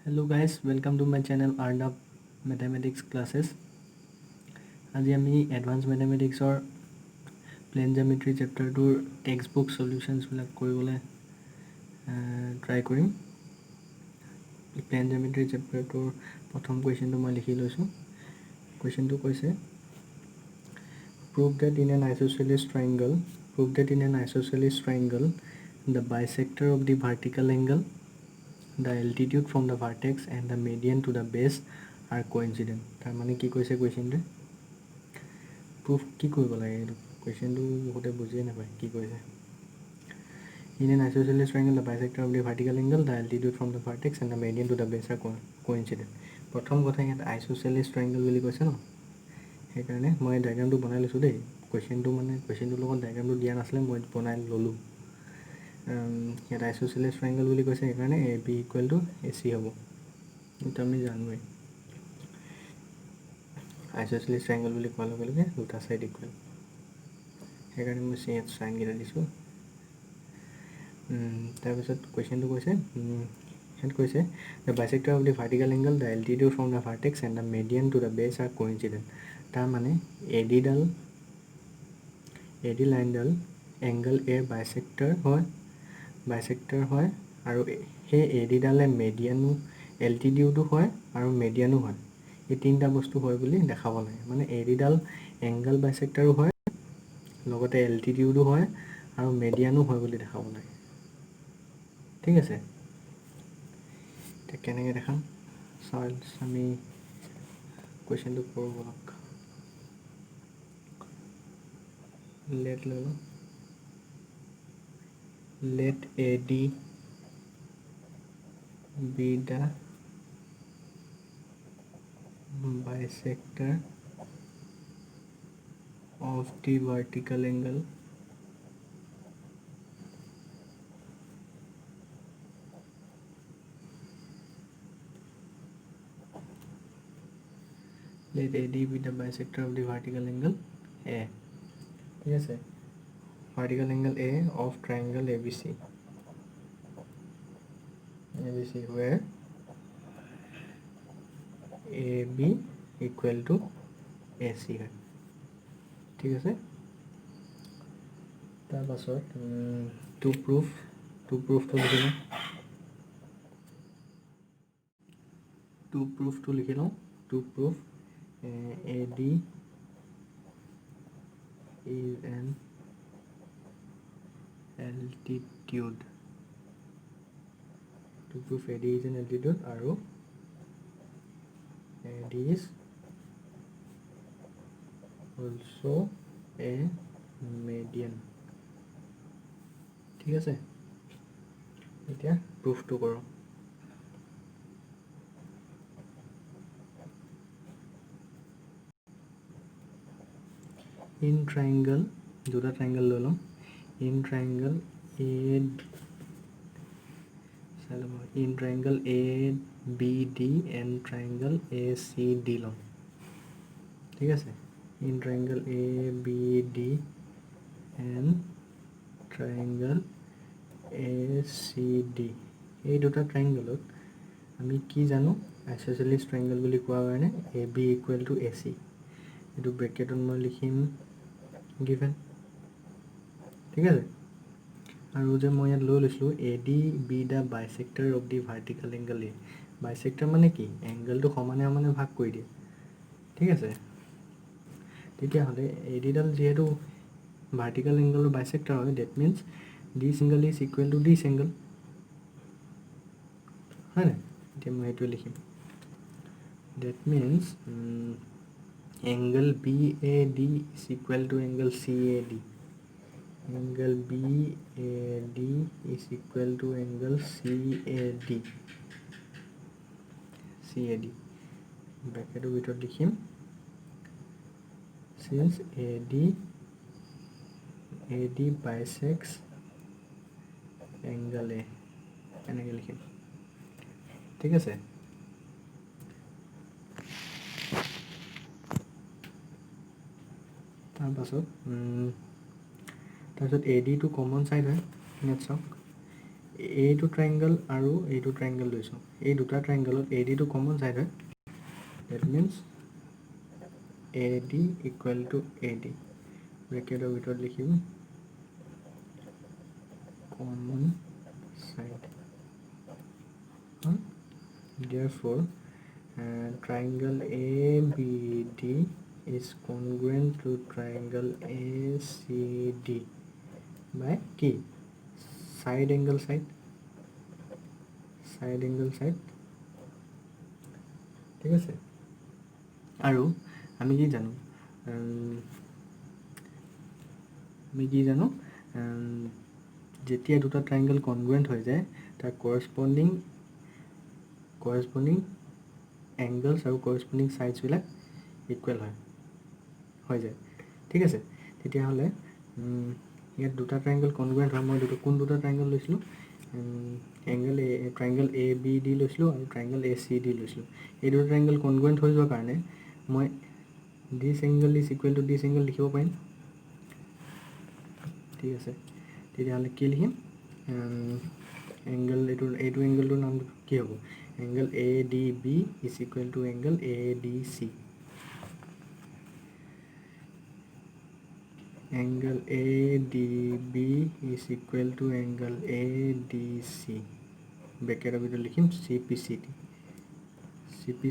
Hello guys, welcome to my channel Arnav Mathematics Classes. আজি আমি advance মেথমেটিক্সৰ plane geometry চেপ্টাৰটোৰ টেক্সট বুক সলিউশনছবিলাক কৰিবলৈ ট্ৰাই কৰিম। প্লেন জিঅ'মেট্ৰি চেপ্টাৰটোৰ প্ৰথম কুৱেশ্যনটো মই লিখি লৈছোঁ। কুৱেশ্যনটো কৈছে prove that in an isosceles triangle the bisector of the vertical angle, the altitude from the vertex and the median to the base are coincident. তাৰ মানে কি কৈছে কুৱেশ্যনটো? প্ৰুফ কি কৰিব লাগে? এইটো কুৱেশ্যনটো বহুতে বুজিয়ে নাপায় কি কৈছে। In an isosceles triangle the bisector of the vertical angle, the altitude from the vertex and the median to the base are coincident. প্ৰথম কথা ইয়াত আইচোচেলিছ ট্ৰাইংগল বুলি কৈছে ন, সেইকাৰণে মই ডায়েগ্ৰামটো বনাই লৈছোঁ দেই। কুৱেশ্যনটোৰ লগত ডায়েগ্ৰামটো দিয়া নাছিলে, মই বনাই ল'লোঁ। ইয়াত আইচোচেলিছ ট্ৰাইংগল বুলি কৈছে, সেইকাৰণে A B equal to A C হ'ব। এইটো আমি জানোৱেই, আইচোচেলিছ ট্ৰাইংগল বুলি কোৱাৰ লগে লগে দুটা ছাইড ইকুৱেল, সেইকাৰণে মই ইয়াত চাইনকেইটা দিছোঁ। তাৰপিছত কুৱেশ্যনটো কৈছে, ইয়াত কৈছে the bisector of the vertical angle, the altitude from the vertex and the median to the base are coincident. তাৰ মানে এ ডি লাইনডাল এংগল এৰ বাইচেক্টৰ হয় আৰু সেই এ ডিডালে এল্টিটিউডো হয় আৰু মেডিয়ানো হয়। এই তিনিটা বস্তু হয় বুলি দেখাব লাগে। মানে এ ডিডাল এংগল বাইচেক্টৰো হয়, লগতে এল্টিটিউডো হয় আৰু মেডিয়ানো হয় বুলি দেখাব লাগে। ঠিক আছে, এতিয়া কেনেকৈ দেখাম আমি কুৱেশ্যনটো কৰোঁ বলক। লেট লৈ লওঁ। Let AD be the bisector of the vertical angle let AD be the bisector of the vertical angle A. ঠিক আছে, vertical angle A of triangle ABC where AB equal to AC হয়। ঠিক আছে, তাৰপাছত two প্ৰুফটো লিখি লওঁ। Two proof AD is an altitude, to prove AD is an altitude আৰু AD is also a median। ঠিক আছে, এতিয়া প্ৰুফটো কৰোঁ। ইন ট্ৰাইংগল, দুটা ট্ৰাইংগল লৈ ল'ম। In triangle A B D and triangle A C D ল'ম। ঠিক আছে, in triangle A B D and triangle A C D, এই দুটা ট্ৰাইংগলত আমি কি জানো? আইচোচেলিছ ট্ৰাইংগল বুলি কোৱাৰ কাৰণে A B equal to A C, এইটো ব্ৰেকেটত মই লিখিম গিভেন। ঠিক আছে, আৰু যে মই ইয়াত লৈ লৈছিলোঁ A D be the bisector of the vertical angle A. Bisector মানে কি? এংগলটো সমানে ভাগ কৰি দিয়ে। ঠিক আছে, তেতিয়াহ'লে এ ডিডাল যিহেতু ভাৰ্টিকেল এংগলৰ বাইচেক্টৰ হয়, that means this angle is equal to this angle, হয় নাই? এতিয়া মই সেইটোৱে লিখিম। That means angle B A D is equal to angle C A D. Angle BAD is equal to angle CAD। ব্ৰেকেটৰ ভিতৰত লিখিম since AD bisects angle A, এনেকৈ লিখিম। ঠিক আছে, তাৰপাছত এ ডিটো কমন ছাইড হয়। ইয়াত চাওক এইটো ট্ৰাইংগল আৰু এইটো ট্ৰাইংগল লৈছোঁ, এই দুটা ট্ৰাইংগলত এ ডিটো কমন ছাইড হয়, that means A D equal to A D, ব্ৰেকেটৰ ভিতৰত লিখিম common side, therefore triangle ABD is congruent to triangle ACD by কি side angle side ঠিক আছে। আৰু আমি কি জানো যেতিয়া দুটা ট্ৰাইংগল কনগ্ৰুৱেণ্ট হৈ যায় তাৰ কৰস্পণ্ডিং এংগলছ আৰু কৰস্পণ্ডিং ছাইডছবিলাক ইকুৱেল হৈ যায়, ঠিক আছে। তেতিয়াহ'লে ইয়াত দুটা ট্ৰাইংগল কনগ্ৰুৱেণ্ট হয়, মই কোন দুটা ট্ৰাইংগল লৈছিলোঁ, ট্ৰাইংগল এ বি ডি লৈছিলোঁ আৰু ট্ৰাইংগল এ চি ডি লৈছিলোঁ। এই দুটা ট্ৰাইংগল কনগ্ৰুৱেণ্ট হৈ যোৱাৰ কাৰণে মই this angle is equal to this angle লিখিব পাৰিম, ঠিক আছে। তেতিয়াহ'লে কি লিখিম, এংগল এইটো এংগলটোৰ নাম কি হ'ব, angle A D B is equal to angle A D C, angle A D B is equal to angle A D C, ব্ৰেকেটৰ ভিতৰত লিখিম চি পি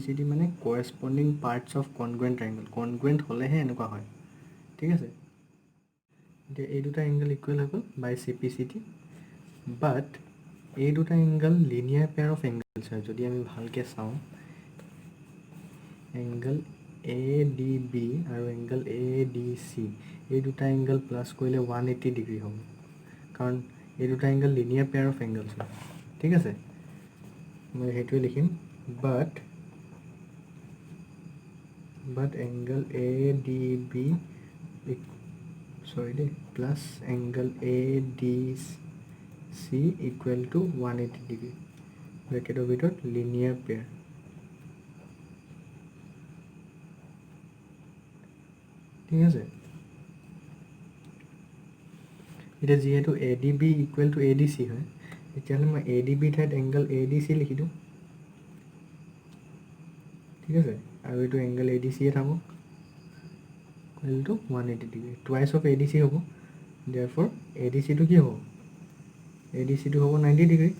চি ডি মানে corresponding parts of congruent triangle, congruent হ'লেহে এনেকুৱা হয়, ঠিক আছে। এতিয়া এই দুটা এংগল ইকুৱেল হৈ গ'ল by C P C T, but এই দুটা angle linear pair of angles হয়। যদি আমি ভালকৈ চাওঁ, এংগল এ ডি বি আৰু এংগল এ ডি চি এই দুটা এংগল প্লাছ কৰিলে 180 ডিগ্ৰী হ'ব, কাৰণ এই দুটা angle linear pair of angles হয়, ঠিক আছে। মই সেইটোৱে লিখিম, but angle A D B plus angle A D C equal to 180 degree, ব্ৰেকেটৰ ভিতৰত লিনিয়াৰ পেয়াৰ, ঠিক আছে। এতিয়া যিহেতু A D B equal to A D C হয়, তেতিয়াহ'লে মই এ ডি বি ঠাইত এংগল এ ডি চি লিখি দিওঁ, ঠিক আছে। আৰু এইটো এংগল এ ডি চিয়ে থাকক, equal to 180 degree, twice of A D C হ'ব, therefore এ ডি চিটো কি হ'ব, এ ডি চিটো হ'ব 90 ডিগ্ৰী,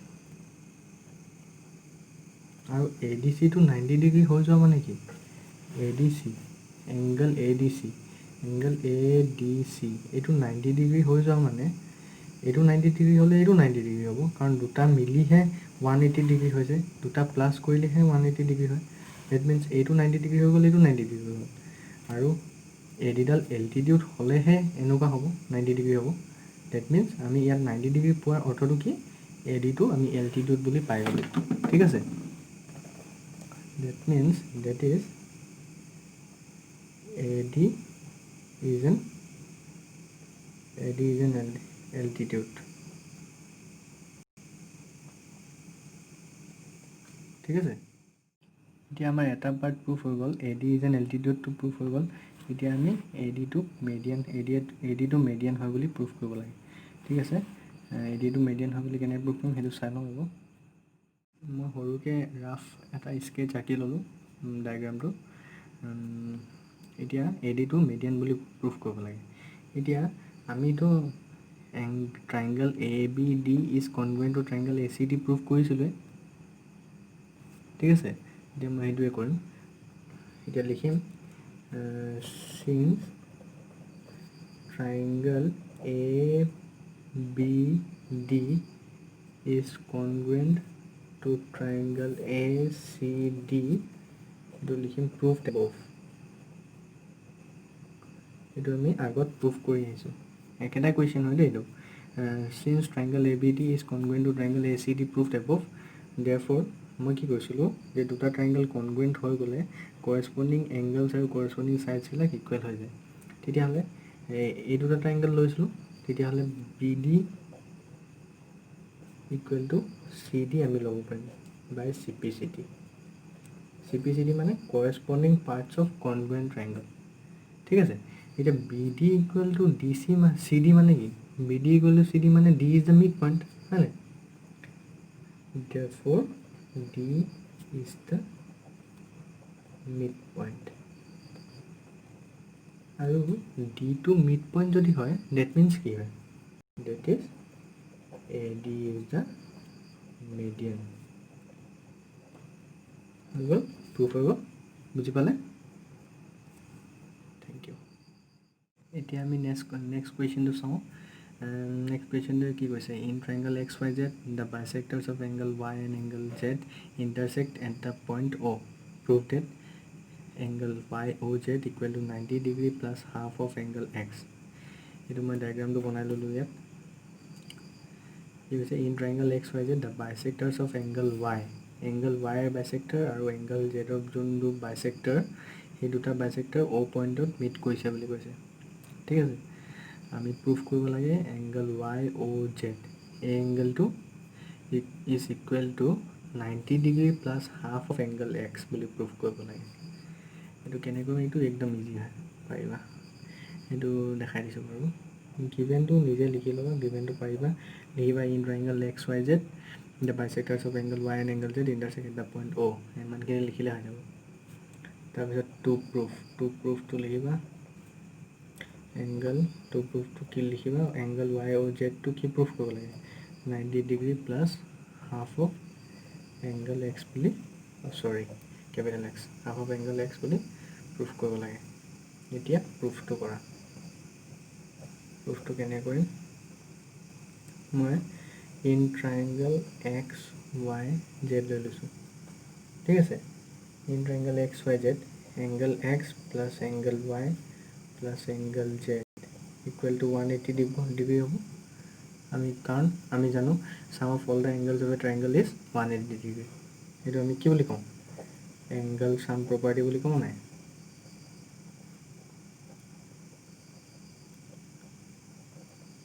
আৰু এ ডি চিটো 90 ডিগ্ৰী হৈ যোৱা মানে কি, এ D C angle A D C এইটো 90 ডিগ্ৰী হৈ যোৱা মানে এইটো 90 ডিগ্ৰী হ'লে এইটো 90 ডিগ্ৰী হ'ব, কাৰণ দুটা মিলিহে 180 ডিগ্ৰী হৈছে, দুটা প্লাছ কৰিলেহে 180 ডিগ্ৰী হয়, ডেট মিনছ এইটো 90 ডিগ্ৰী হৈ গ'ল, এইটো 90 ডিগ্ৰী হৈ গ'ল, আৰু এডিডাল এল্টিটিউড হ'লেহে এনেকুৱা হ'ব 90 ডিগ্ৰী হ'ব, ডেট মিনছ আমি ইয়াত 90 ডিগ্ৰী পোৱাৰ অৰ্থটো কি, এডিটো আমি এল্টিটিউড বুলি পাই গ'লোঁ, ঠিক আছে। that is AD is an altitude, ঠিক আছে। এতিয়া আমাৰ এটা পাৰ্ট প্ৰুফ হৈ গ'ল, AD is an altitude টো প্ৰুফ হৈ গ'ল। এতিয়া আমি ADটো মেডিয়ান হয় বুলি প্ৰুফ কৰিব লাগে, ঠিক আছে। ADটো মেডিয়ান হয় বুলি কেনেকৈ প্ৰুফ কৰিম সেইটো চাই লওঁ ৰ'ব। মই সৰুকৈ ৰাফ এটা স্কেচ আঁকি ল'লোঁ ডায়েগ্ৰামটো। এতিয়া এডিটো মেডিয়ান বুলি প্ৰুফ কৰিব লাগে। এতিয়া আমিতো triangle A B D is congruent to triangle A C D proof কৰিছিলোঁ, ঠিক আছে। এতিয়া মই সেইটোৱে কৰিম, এতিয়া লিখিম since triangle A B D is congruent to triangle A C D, এইটো লিখিম প্ৰুফ এবভ, এইটো আমি আগত প্ৰুফ কৰি আহিছোঁ, একেটা কুৱেশ্যন হয় দেই এইটো। Since triangle A B D is congruent to triangle A C D proof above, therefore মই কি কৈছিলোঁ যে দুটা ট্ৰাইংগল কনগ্ৰুৱেণ্ট হৈ গ'লে কৰস্পণ্ডিং এংগলছ আৰু কৰস্পণ্ডিং ছাইডছবিলাক ইকুৱেল হৈ যায়। তেতিয়াহ'লে এই দুটা ট্ৰাইংগল লৈছিলোঁ, তেতিয়াহ'লে B D equal to C D আমি ল'ব পাৰিম by C P C T. C P C D মানে corresponding parts of congruent triangle, ঠিক আছে। এতিয়া B D equal to D C C D মানে কি, B D equal to C D মানে D is the mid point, হয় নাই। therefore D is the midpoint. আৰু D to midpoint যদি হয়, that means কি হয়? That is AD is the median. হৈ গ'ল, proof হৈ গ'ল, বুজি পালে? Thank you. এতিয়া আমি next questionটো চাওঁ. Next questionটো কি কৈছে? In triangle XYZ, the bisectors of angle Y and angle Z intersect at the point O. Prove that angle YOZ equal to 90 degree plus half of angle X. এইটো মই ডায়াগ্ৰামটো বনাই ল'লোঁ ইয়াত। কি কৈছে? In triangle XYZ, the bisectors of angle Y, angle Y bisector আৰু angle Z of যোনটো bisector, সেই দুটা bisector O পইণ্টত মিট কৰিছে বুলি কৈছে। ঠিক আছে, আমি প্ৰুফ কৰিব লাগে এংগল YOZ, এই এংগলটো is equal to 90 degree plus half of angle X বুলি প্ৰুফ কৰিব লাগে। এইটো কেনেকৈ? এইটো একদম ইজি হয়, পাৰিবা। সেইটো দেখাই দিছোঁ বাৰু। গিভেনটো নিজে লিখি ল'বা, গিভেনটো পাৰিবা। লিখিবা in triangle XYZ, the bisectors of angle Y and angle Z intersect at the point O। ইমানখিনি লিখিলে হৈ যাব। তাৰপিছত টু প্ৰুফটো লিখিবা। এংগল টু প্ৰুফটো কি লিখিবা? এংগল YOZটো কি প্ৰুফ কৰিব লাগে? 90 degree plus half of angle X বুলি, চৰি capital x, half of angle X বুলি প্ৰুফ কৰিব লাগে। এতিয়া প্ৰুফটো কৰা। প্ৰুফটো কেনে কৰিম? মই ইন ট্ৰাইংগল XYZ লৈ লৈছোঁ। ঠিক আছে, in triangle XYZ angle X plus angle Y plus angle Z equal to 180 degree হ'ব। কাৰণ আমি জানো sum of all the angles of a triangle is 180 degree. সেইটো আমি কি বুলি কওঁ? এংগল ছাম প্ৰপাৰ্টি বুলি কওঁ নাই?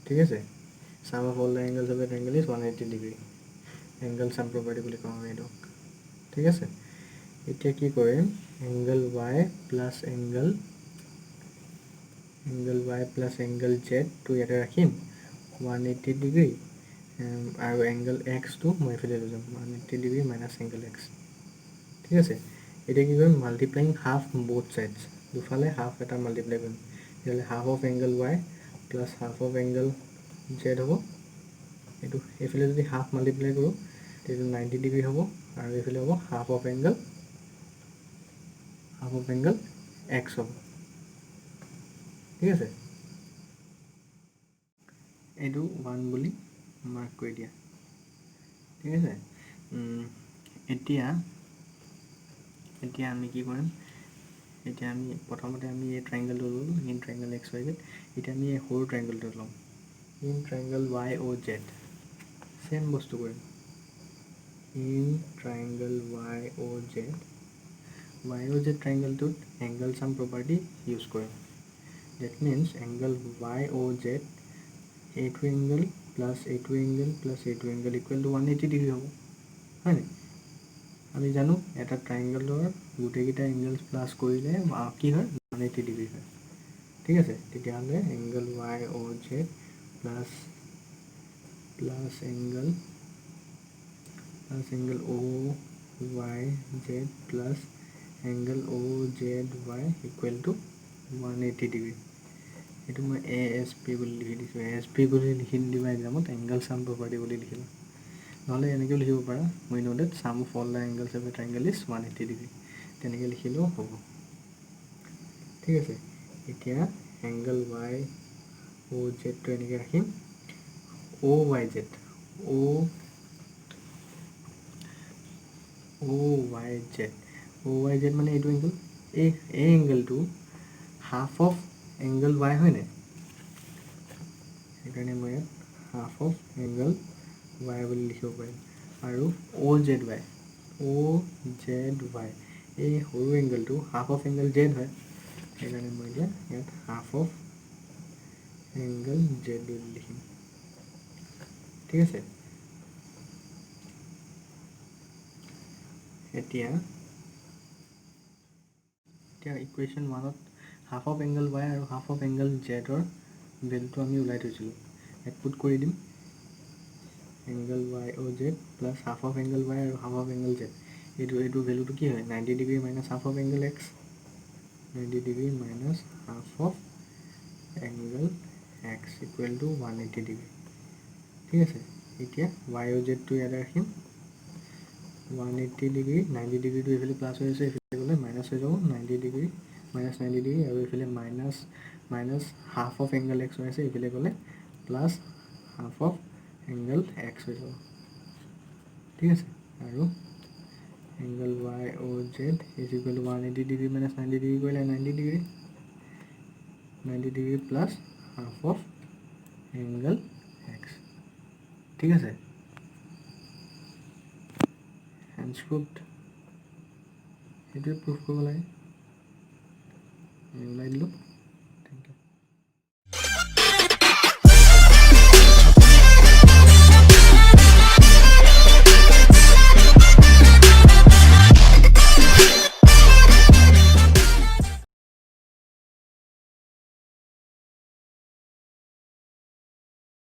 ঠিক আছে, sum of all the angles of a triangle is 180 degree, angle sum property বুলি কওঁ আমি এইটো। ঠিক আছে, এতিয়া কি কৰিম? Angle Y plus angle Y plus angle Zটো ইয়াতে ৰাখিম 180 ডিগ্ৰী, আৰু এংগল এক্সটো মই এইফালে লৈ যাম 180 ডিগ্ৰী মাইনাছ এংগল এক্স। ঠিক আছে, এতিয়া কি কৰিম? মাল্টিপ্লাইং হাফ বোথ ছাইডছ, দুফালে হাফ এটা মাল্টিপ্লাই কৰিম। তেতিয়াহ'লে half of angle Y plus half of angle Z হ'ব। এইটো এইফালে যদি হাফ মাল্টিপ্লাই কৰোঁ তেতিয়া 90 ডিগ্ৰী হ'ব, আৰু এইফালে হ'ব হাফ অফ এংগল এক্স হ'ব। ঠিক আছে, এইটো 1 বুলি মাৰ্ক কৰি দিয়া। ঠিক আছে, এতিয়া আমি কি কৰিম? এতিয়া আমি প্ৰথমতে আমি এই ট্ৰাইংগলটো ল'লোঁ, ইন ট্ৰাইংগল XYZ। এতিয়া আমি এই সৰু ট্ৰাইংগলটো ল'ম, ইন ট্ৰাইংগল YOZ। চেম বস্তু কৰিম, ইন ট্ৰাইংগল YOZ ট্ৰাইংগলটোত এংগল ছাম প্ৰপাৰ্টি ইউজ কৰিম। ডেট মিনছ এংগল YOZ, এইটো এংগল প্লাছ এইটো এংগল প্লাছ এইটো এংগল ইকুৱেল টু 180 ডিগ্ৰী হ'ব, হয়নে? আমি জানো এটা ট্ৰাইংগলৰ গোটেইকেইটা এংগলছ প্লাছ কৰিলে কি হয়? 180 ডিগ্ৰী হয়। ঠিক আছে, তেতিয়াহ'লে angle YOZ plus angle OYZ plus angle OZY equal to 180 degree. এইটো মই ASP বুলি লিখি দিছোঁ। ASP বুলি লিখি দিবা এক্সামত, এংগল ছাম প্ৰপাৰ্টি বুলি লিখিবা। নহ'লে এনেকৈও লিখিব পাৰা, we know' that sum of all the angles of a triangle is 180 degree. তেনেকৈ লিখিলেও হ'ব। ঠিক আছে, এতিয়া এংগল YOZটো এনেকৈ ৰাখিম। OYZ মানে এইটো এংগল, এই এংগলটো হাফ অফ এংগল Y হয়নে? সেইকাৰণে মই ইয়াত হাফ অফ এংগল Y বুলি লিখিব পাৰিম। আৰু OZY, এই সৰু এংগলটো হাফ অফ এংগল Z হয়, সেইকাৰণে মই এতিয়া ইয়াত হাফ অফ এংগল Z বুলি লিখিম। ঠিক আছে, এতিয়া ইকুৱেশ্যন 1ত হাফ অফ এংগল Y আৰু হাফ অফ এংগল Zৰ ভেলুটো আমি ওলাই থৈছিলোঁ, ইয়াত পুট কৰি দিম। Angle Y O' Z plus half of angle Y আৰু হাফ অফ এংগল জেড। এইটো ভেলুটো কি হয় 90 degree minus half of angle X, 90 degree minus half of angle X equal to 180 degree. ঠিক আছে, এতিয়া ৱাই অ' জেডটো ইয়াতে ৰাখিম 180 ডিগ্ৰী, 90 ডিগ্ৰীটো এইফালে প্লাছ হৈ আছে, এইফালে গ'লে মাইনাছ হৈ যাব 90 ডিগ্ৰী মাইনাছ 90 ডিগ্ৰী, আৰু এইফালে minus half of angle x হৈ আছে, এইফালে গ'লে plus half of angle x হৈ যাব। ঠিক আছে, আৰু angle Y O' Z is equal to 180 degree minus 90 degree কৰিলে 90 degree, 90 degree plus half of angle x. ঠিক আছে, হেঞ্চ প্ৰুভড। সেইটোৱে প্ৰুভ কৰিব লাগে, আমি ওলাই দিলোঁ।